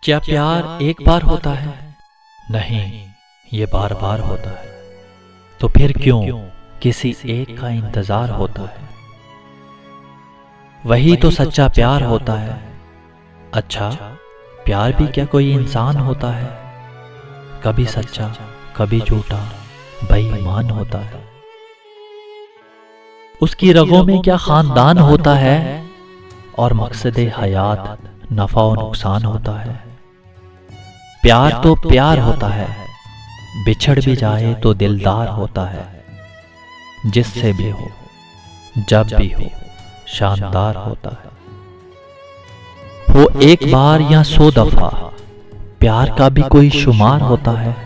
क्या प्यार एक बार होता है? नहीं, ये बार बार होता है। तो फिर क्यों किसी एक का इंतजार होता है? वही तो सच्चा प्यार होता है। अच्छा, प्यार भी क्या कोई इंसान होता है? कभी सच्चा, कभी झूठा, बेईमान होता है। उसकी रगों में क्या खानदान होता है? और मकसद हयात नफा और नुकसान होता है। प्यार तो प्यार होता है, बिछड़ भी जाए तो दिलदार होता है। जिससे भी हो, जब भी हो, शानदार होता है। वो एक बार या 100 दफा, प्यार का भी कोई शुमार होता है।